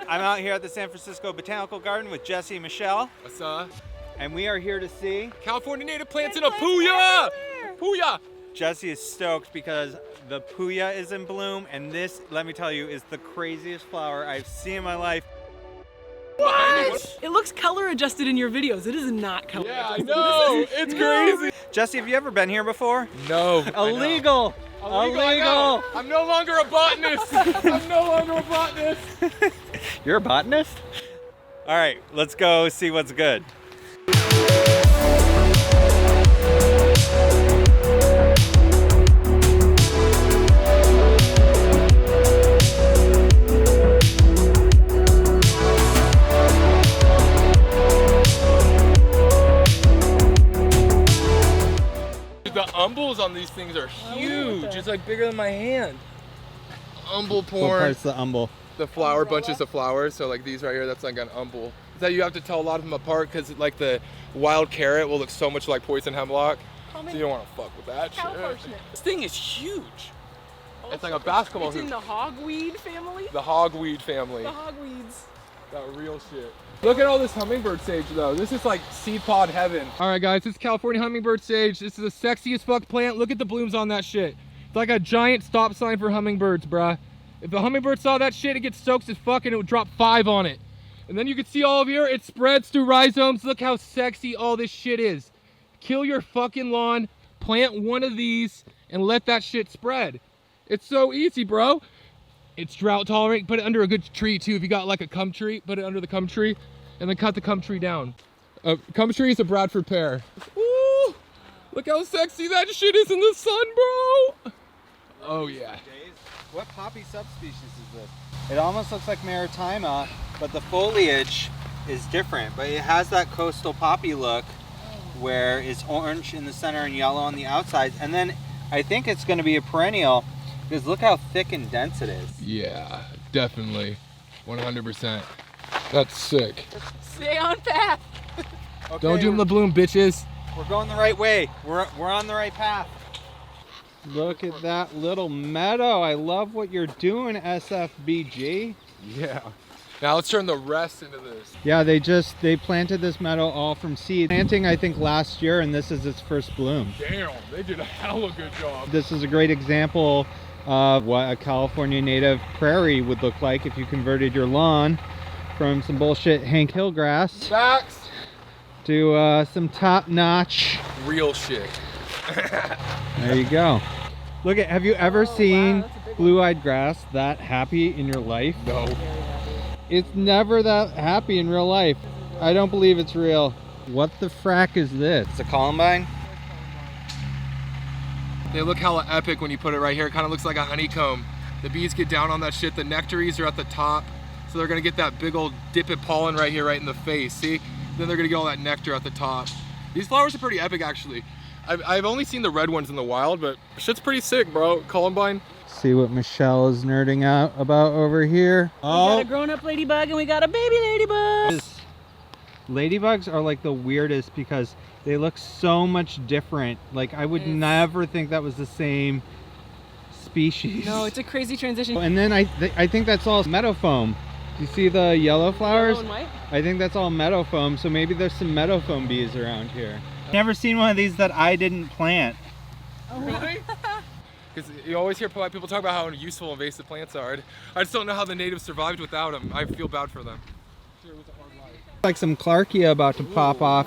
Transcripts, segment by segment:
I'm out here at the San Francisco Botanical Garden with Jessie and Michelle. What's up? And we are here to see California native plants in a puya! Puya! Jessie is stoked because the puya is in bloom, and this, let me tell you, is the craziest flower I've seen in my life. What? It looks color adjusted in your videos. It is not color adjusted. Yeah, I know. It's crazy. Jessie, have you ever been here before? No. Illegal. Illegal. I'm no longer a botanist. I'm no longer a botanist. You're a botanist? All right, let's go see what's good. The umbels on these things are huge. It's like bigger than my hand. Umbel porn. What part's the umbel? The flower bunches of flowers. So like these right here, that's like an umbel. That you have to tell a lot of them apart because like the wild carrot will look so much like poison hemlock. So you don't want to fuck with that shit. This thing is huge. It's like a basketball hoop. It's in the hogweed family? The hogweed family. The hogweeds. That real shit. Look at all this hummingbird sage though. This is like seed pod heaven. All right guys, this is California hummingbird sage. This is the sexiest fuck plant. Look at the blooms on that shit. It's like a giant stop sign for hummingbirds, bruh. If the hummingbird saw that shit, it gets soaked as fuck and it would drop 5 on it. And then you can see all of here, it spreads through rhizomes. Look how sexy all this shit is. Kill your fucking lawn, plant one of these, and let that shit spread. It's so easy, bro. It's drought tolerant. Put it under a good tree too. If you got like a cum tree, put it under the cum tree and then cut the cum tree down. Cum tree is a Bradford pear. Ooh, look how sexy that shit is in the sun, bro. Oh yeah. What poppy subspecies is this? It almost looks like Maritima, but the foliage is different. But it has that coastal poppy look where it's orange in the center and yellow on the outside. And then I think it's going to be a perennial because look how thick and dense it is. Yeah, definitely. 100%. That's sick. Stay on path. Okay, Don't doom the bloom, bitches. We're going the right way. We're on the right path. Look at that little meadow. I love what you're doing, SFBG. Yeah. Now let's turn the rest into this. Yeah, they planted this meadow all from seed. Planting, I think, last year, and this is its first bloom. Damn, they did a hell of a good job. This is a great example of what a California native prairie would look like if you converted your lawn from some bullshit Hank Hill grass Facts. to some top-notch Real shit. There you go. Look at, have you ever seen blue-eyed grass that happy in your life? No. It's never that happy in real life. I don't believe it's real. What the frack is this? It's a columbine? They look hella epic when you put it right here. It kind of looks like a honeycomb. The bees get down on that shit. The nectaries are at the top. So they're gonna get that big old dip of pollen right here, right in the face. See? Then they're gonna get all that nectar at the top. These flowers are pretty epic, actually. I've only seen the red ones in the wild, but shit's pretty sick, bro. Columbine. See what Michelle is nerding out about over here. We got a grown-up ladybug and we got a baby ladybug. Ladybugs are like the weirdest because they look so much different. Like I would never think that was the same species. No, it's a crazy transition. And then I think that's all meadow foam. You see the yellow flowers? Yellow and white? I think that's all meadow foam, so maybe there's some meadow foam bees around here. Never seen one of these that I didn't plant. Oh, really? Because you always hear people talk about how useful invasive plants are. I just don't know how the natives survived without them. I feel bad for them. Sure, it was a hard life. Like some Clarkia about to pop off.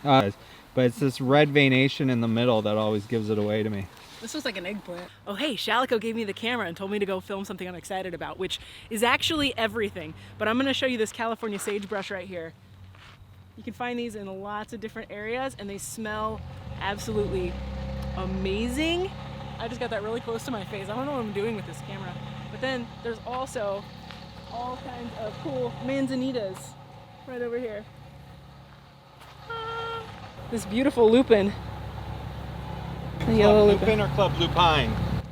But it's this red veination in the middle that always gives it away to me. This was like an eggplant. Oh hey, Shalico gave me the camera and told me to go film something I'm excited about, which is actually everything. But I'm gonna show you this California sagebrush right here. You can find these in lots of different areas and they smell absolutely amazing. I just got that really close to my face. I don't know what I'm doing with this camera. But then there's also all kinds of cool manzanitas right over here. This beautiful lupin. The yellow Lupin or Club Lupine?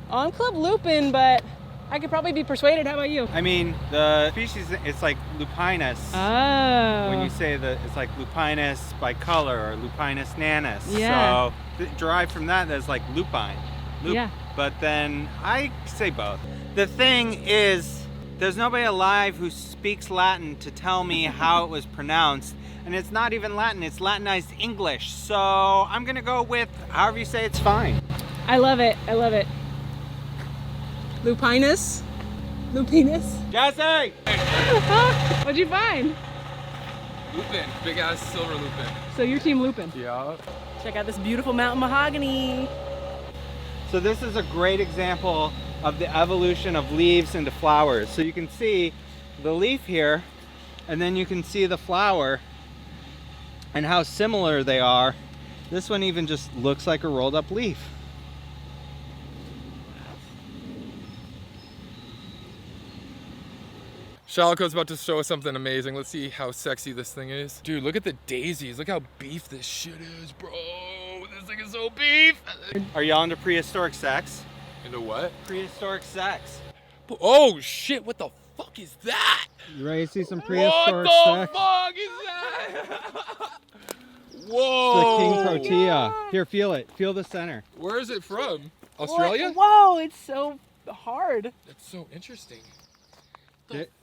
On Club Lupin, but I could probably be persuaded. How about you? I mean, the species, it's like lupinus. Oh. When you say that, it's like lupinus bicolor or lupinus nanus. Yeah. So derived from that, that's like lupine. Yeah. But then I say both. The thing is There's nobody alive who speaks Latin to tell me how it was pronounced. And it's not even Latin, it's Latinized English. So I'm gonna go with however you say it's fine. I love it. I love it. Lupinus? Lupinus? Jessie! What'd you find? Lupin, big ass silver lupin. So your team Lupin. Yeah. Check out this beautiful mountain mahogany. So this is a great example of the evolution of leaves into flowers. So you can see the leaf here, and then you can see the flower and how similar they are. This one even just looks like a rolled up leaf. Shalico's about to show us something amazing. Let's see how sexy this thing is. Dude, look at the daisies. Look how beef this shit is, bro. This thing is so beef. Are y'all into prehistoric sex? Into what? Prehistoric sex. Oh shit, what the fuck is that? You ready to see some What prehistoric the sex? fuck is that? It's Whoa. the king protea. Here, feel it. Feel the center. Where is it from? Australia? Whoa, it's so hard. That's so interesting.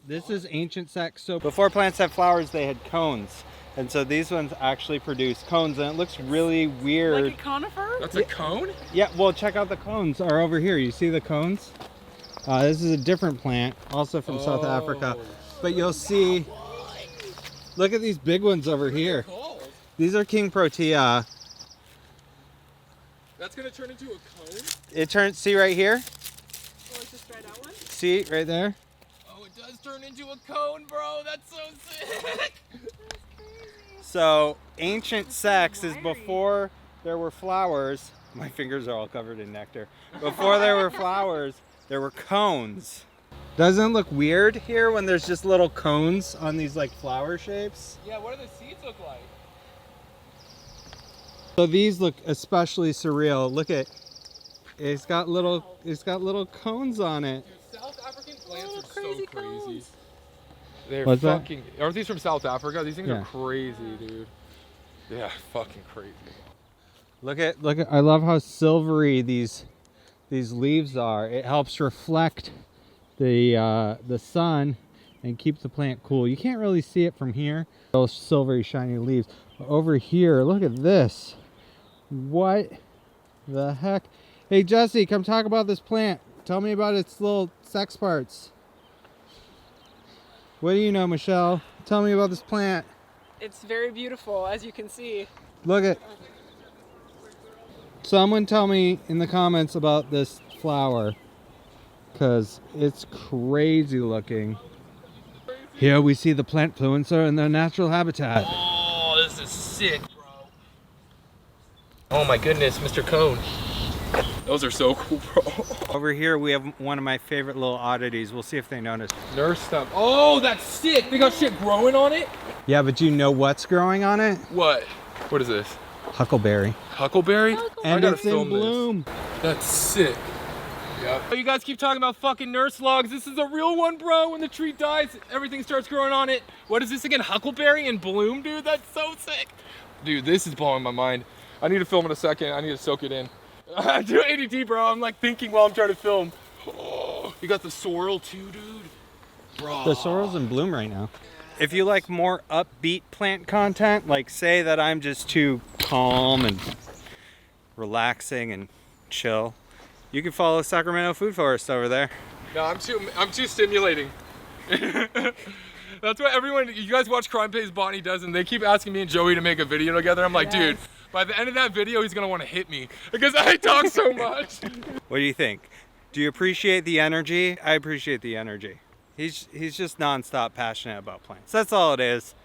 This is ancient sex. So before plants had flowers, they had cones. And so these ones actually produce cones, and it looks really weird. Like a conifer? That's a cone? Yeah, well, check out the cones are over here. You see the cones? This is a different plant, also from South Africa. But you'll see, look at these big ones over here. These are king protea. That's gonna turn into a cone? It turns, see right here? Oh, it's just dried out one? See right there? Oh, it does turn into a cone, bro. That's so sick. So ancient sex is before there were flowers. My fingers are all covered in nectar. Before there were flowers, there were cones. Doesn't it look weird here when there's just little cones on these like flower shapes? Yeah, what do the seeds look like? So these look especially surreal. Look at, it's got little cones on it. Dude, South African plants Little are so crazy crazy. cones. They're What's that? fucking. Aren't these from South Africa? These things Yeah. are crazy, dude. Yeah, fucking crazy. Look at, I love how silvery these leaves are. It helps reflect the sun and keep the plant cool. You can't really see it from here. Those silvery shiny leaves. Over here, look at this. What the heck? Hey Jessie, come talk about this plant. Tell me about its little sex parts. What do you know, Michelle? Tell me about this plant. It's very beautiful, as you can see. Look at. Someone tell me in the comments about this flower, because it's crazy looking. Here we see the plant fluencer in their natural habitat. Oh, this is sick, bro. Oh my goodness, Mr. Cone. Those are so cool, bro. Over here we have one of my favorite little oddities. We'll see if they notice. Nurse stump. Oh, that's sick. They got shit growing on it? Yeah, but do you know what's growing on it? What? What is this? Huckleberry. Huckleberry? And I gotta it's in film this. bloom. That's sick. Yeah. You guys keep talking about fucking nurse logs. This is a real one, bro. When the tree dies, everything starts growing on it. What is this again? Huckleberry in bloom, dude? That's so sick. Dude, this is blowing my mind. I need to film in a second. I need to soak it in. I do ADD, bro. I'm like thinking while I'm trying to film. Oh, you got the sorrel too, dude? Bro. The sorrel's in bloom right now. If you like more upbeat plant content, like say that I'm just too calm and relaxing and chill, you can follow Sacramento Food Forest over there. No, I'm too stimulating. That's what everyone, you guys watch Crime Pays Botany Does, and they keep asking me and Joey to make a video together. I'm like, dude, by the end of that video, he's gonna want to hit me because I talk so much. What do you think? Do you appreciate the energy? I appreciate the energy. He's just nonstop passionate about plants. That's all it is.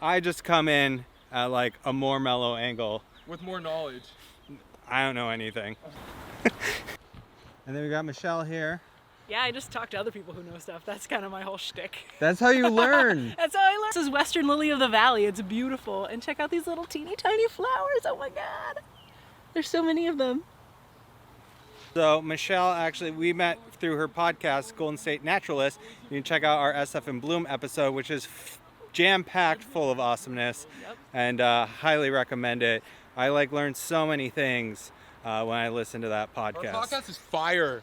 I just come in at like a more mellow angle. With more knowledge. I don't know anything. And then we got Michelle here. Yeah, I just talk to other people who know stuff. That's kind of my whole shtick. That's how you learn. That's how I learned. This is Western Lily of the Valley. It's beautiful. And check out these little teeny tiny flowers. Oh my God. There's so many of them. So Michelle, actually, we met through her podcast, Golden State Naturalist. You can check out our SF in Bloom episode, which is jam-packed full of awesomeness. Yep. And highly recommend it. I learned so many things when I listened to that podcast. Our podcast is fire.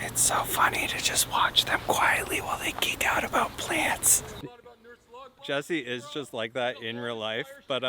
It's so funny to just watch them quietly while they geek out about plants. Jessie is just like that in real life, but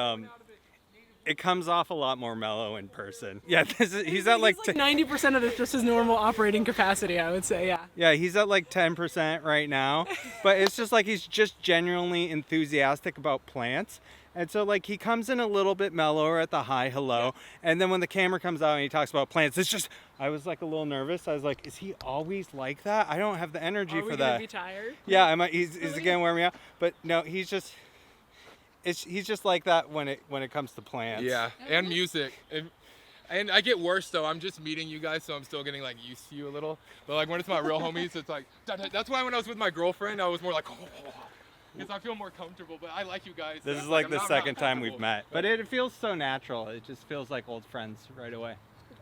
it comes off a lot more mellow in person. Yeah, he's at like 90% of just his normal operating capacity, I would say, yeah. Yeah, he's at like 10% right now, but it's just like he's just genuinely enthusiastic about plants. And so like he comes in a little bit mellower at the hi, hello, and then when the camera comes out and he talks about plants, it's just, I was like a little nervous. I was like, is he always like that? I don't have the energy for that. Are we gonna be tired? Yeah, he's again wearing me out, but no, he's just like that when it comes to plants. Yeah, and music. And I get worse though. I'm just meeting you guys, so I'm still getting like used to you a little. But like when it's my real homies, it's like that's why when I was with my girlfriend, I was more like, because I feel more comfortable. But I like you guys. This is like the second time we've met, but it feels so natural. It just feels like old friends right away.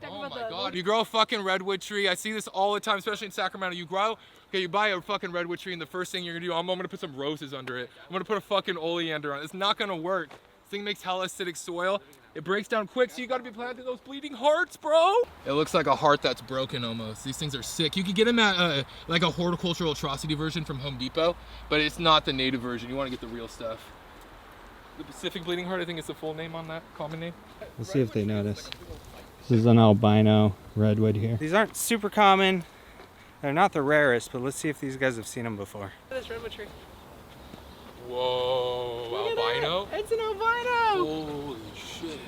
Oh my God! You grow a fucking redwood tree. I see this all the time, especially in Sacramento. You buy a fucking redwood tree, and the first thing you're gonna do, I'm gonna put some roses under it. I'm gonna put a fucking oleander on it. It's not gonna work. This thing makes hella acidic soil. It breaks down quick, so you gotta be planting those bleeding hearts, bro. It looks like a heart that's broken almost. These things are sick. You could get them at like a horticultural atrocity version from Home Depot, but it's not the native version. You wanna get the real stuff. The Pacific bleeding heart, I think is the full name on that, common name. Let's see if they notice. This is an albino redwood here. These aren't super common. They're not the rarest, but let's see if these guys have seen them before. This redwood tree. Whoa, albino? It's an albino! Holy shit.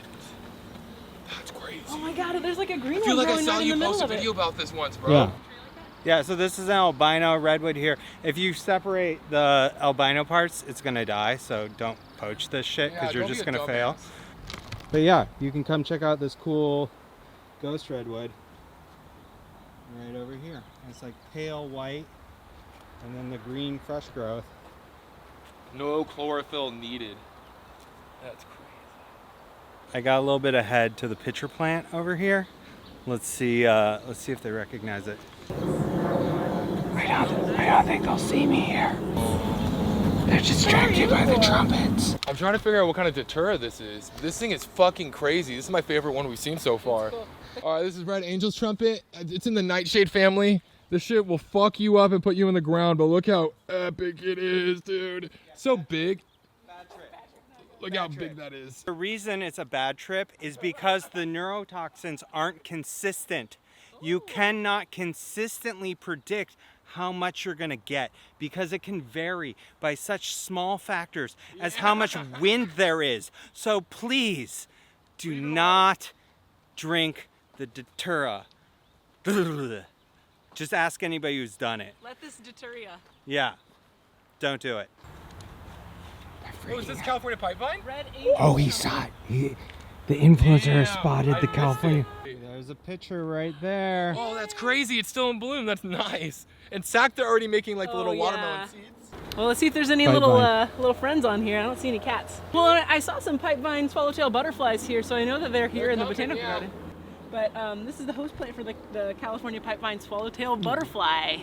That's crazy. Oh my God, there's like a green I feel one like I growing saw right in you the middle post a of it. video about this once, bro. Yeah. Yeah, so this is an albino redwood here. If you separate the albino parts, it's gonna die, so don't poach this shit, because you're just gonna fail. But yeah, you can come check out this cool ghost redwood right over here. It's like pale white, and then the green fresh growth. No chlorophyll needed. That's crazy. I got a little bit ahead to the pitcher plant over here. Let's see if they recognize it. I don't think they'll see me here. They're distracted by the trumpets. I'm trying to figure out what kind of datura this is. This thing is fucking crazy. This is my favorite one we've seen so far. All right, this is Red Angel's trumpet. It's in the nightshade family. This shit will fuck you up and put you in the ground, but look how epic it is, dude. So big. Look how big that is. The reason it's a bad trip is because the neurotoxins aren't consistent. You cannot consistently predict how much you're gonna get because it can vary by such small factors as how much wind there is. So please do not drink the datura. Just ask anybody who's done it. Let this deter ya. Yeah, don't do it. Oh, is this California pipevine? Red Angel. Oh, he saw it. The influencer spotted I the missed California. it. There's a picture right there. Oh, that's crazy. It's still in bloom. That's nice. And Sac, they're already making like the little watermelon seeds. Well, let's see if there's any little friends on here. I don't see any cats. Well, I saw some pipevine swallowtail butterflies here, so I know that they're here in the botanical garden. But this is the host plant for the California pipevine swallowtail butterfly.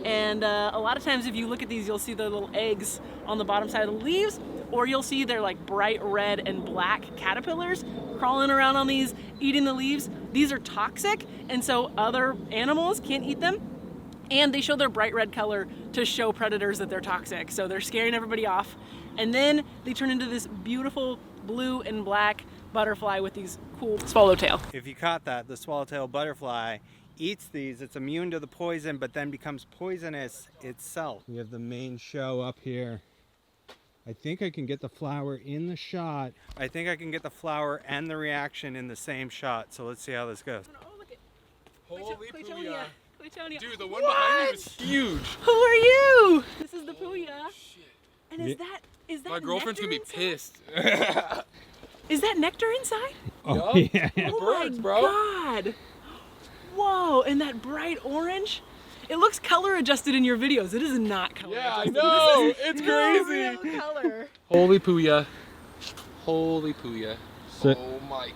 And a lot of times if you look at these, you'll see the little eggs on the bottom side of the leaves, or you'll see they're like bright red and black caterpillars crawling around on these, eating the leaves. These are toxic, and so other animals can't eat them. And they show their bright red color to show predators that they're toxic. So they're scaring everybody off. And then they turn into this beautiful blue and black butterfly with these cool swallowtail. If you caught that, the swallowtail butterfly eats these. It's immune to the poison, but then becomes poisonous itself. We have the main show up here. I think I can get the flower in the shot. I think I can get the flower and the reaction in the same shot. So let's see how this goes. Oh, look at Holy Claytonia. Claytonia. Dude, the one behind you is huge. Who are you? This is the Puya. Shit. And is that My girlfriend's gonna be nectar pissed. Is that nectar inside? Oh, Yup. yeah. Oh Birds, my bro. God. Whoa, and that bright orange. It looks color adjusted in your videos. It is not color Yeah, I adjusted. know. This is It's no crazy. real color. Holy Puya. Holy Puya. So- Oh my God.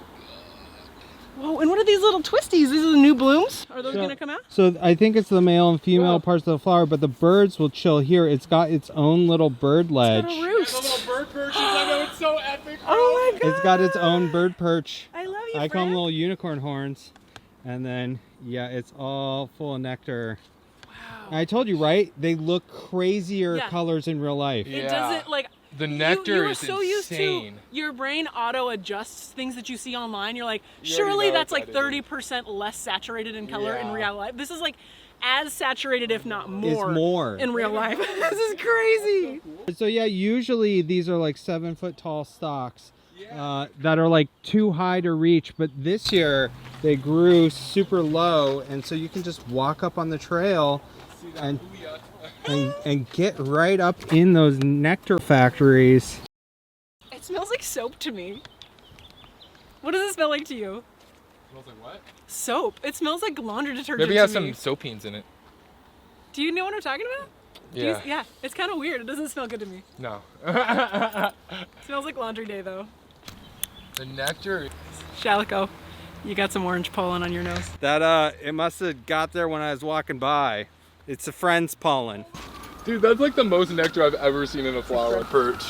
Whoa, and what are these little twisties? These are the new blooms? Are those gonna come out? So I think it's the male and female Whoa. parts of the flower, but the birds will chill here. It's got its own little bird ledge. It's got a The roost. little bird perches. I know, it's so epic, bro. Oh my God. It's got its own bird perch. I love you, I call them friend. little unicorn horns. And then, yeah, it's all full of nectar. Wow. I told you, right? They look crazier Yeah. colors in real life. It Yeah. doesn't like The nectar you is so used to insane. your brain auto adjusts things that you see online. You're like, You already surely know that's what like that is. 30% less saturated in color in Yeah. real life. This is like as saturated, if not more, It's more. in real life. This is crazy. So yeah, usually these are like 7-foot tall stalks that are like too high to reach, but this year they grew super low, and so you can just walk up on the trail See that and booyah. and get right up in those nectar factories. It smells like soap to me. What does it smell like to you? Smells like what? Soap. It smells like laundry detergent. Maybe it has to me. some soapines in it. Do you know what I'm talking about? Yeah. Yeah. It's kind of weird. It doesn't smell good to me. No. It smells like laundry day though. The nectar. Shalico, you got some orange pollen on your nose. That it must have got there when I was walking by. It's a friend's pollen. Dude, that's like the most nectar I've ever seen in a flower. Perch.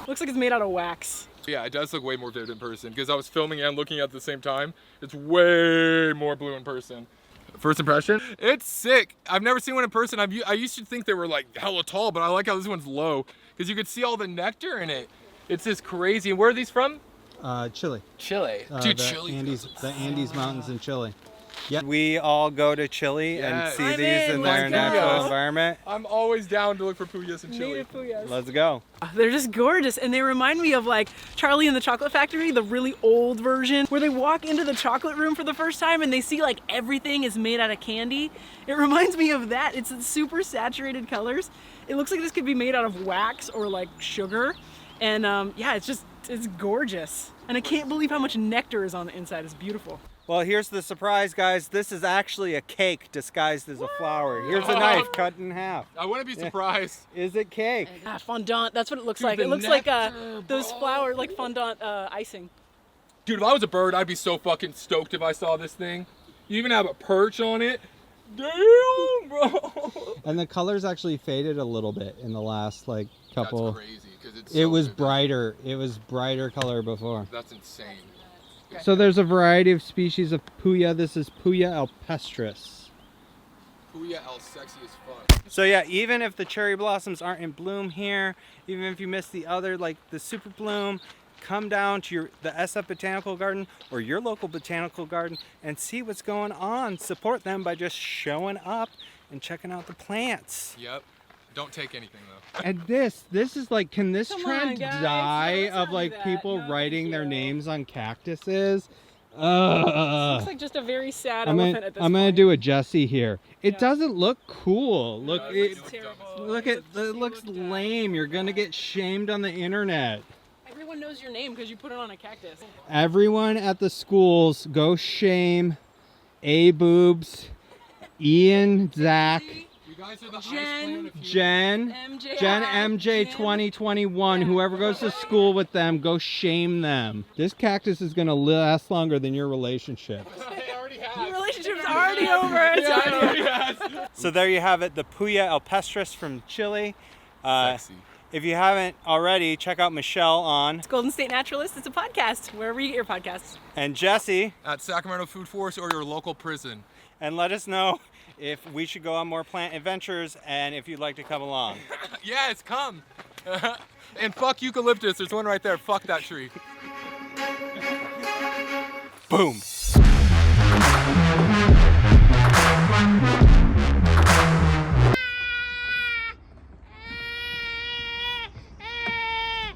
Looks like it's made out of wax. Yeah, it does look way more vivid in person because I was filming and looking at the same time. It's way more blue in person. First impression? It's sick. I've never seen one in person. I used to think they were like hella tall, but I like how this one's low because you could see all the nectar in it. It's just crazy. And where are these from? Chile. Chile. Dude, Chile. the Andes Mountains in Chile. Yeah, we all go to Chile and Yes. see I'm these in, in their let's go. natural environment. I'm always down to look for puyas in Chile. Native puyas. Let's go. They're just gorgeous, and they remind me of like Charlie and the Chocolate Factory, the really old version, where they walk into the chocolate room for the first time and they see like everything is made out of candy. It reminds me of that. It's super saturated colors. It looks like this could be made out of wax or like sugar, and yeah, it's gorgeous. And I can't believe how much nectar is on the inside. It's beautiful. Well, here's the surprise, guys. This is actually a cake disguised as a flower. Here's a knife cut in half. I wouldn't be surprised. Is it cake? Ah, fondant. That's what it looks Dude, like. the It looks like nectar, those bro. flower, like fondant icing. Dude, if I was a bird, I'd be so fucking stoked if I saw this thing. You even have a perch on it. Damn, bro. And the colors actually faded a little bit in the last like couple. That's crazy because it's. It so was vivid. brighter. It was brighter color before. That's insane. So there's a variety of species of puya. This is Puya alpestris. Puya el sexy as fuck. So yeah, even if the cherry blossoms aren't in bloom here, even if you miss the other, like the super bloom, come down to the SF Botanical Garden or your local botanical garden and see what's going on. Support them by just showing up and checking out the plants. Yep. Don't take anything though. And this is like, can this Come trend on, guys. die No, let's of not like do that. people No, thank writing their you. names on cactuses? Looks like just a very sad elephant at this I'm gonna point. do a Jessie here. It Yeah. doesn't look cool. Look, No, it, It's terrible. look at it looks lame. You're gonna get shamed on the internet. Everyone knows your name because you put it on a cactus. Everyone at the schools go shame A Boobs, Ian, Zach, You guys are the Jen. highest planet of Jen, MJ. Jen MJ 2021. Whoever goes to school with them, go shame them. This cactus is gonna last longer than your relationship. It already has. Your relationship's already over. It's Yeah, it already already has. So there you have it, the Puya alpestris from Chile. Sexy. If you haven't already, check out Michelle on Golden State Naturalist. It's a podcast wherever you get your podcasts. and Jessie, At Sacramento Food Forest or your local prison. and let us know if we should go on more plant adventures and if you'd like to come along. Yes, come. And fuck eucalyptus. There's one right there. Fuck that tree. Boom.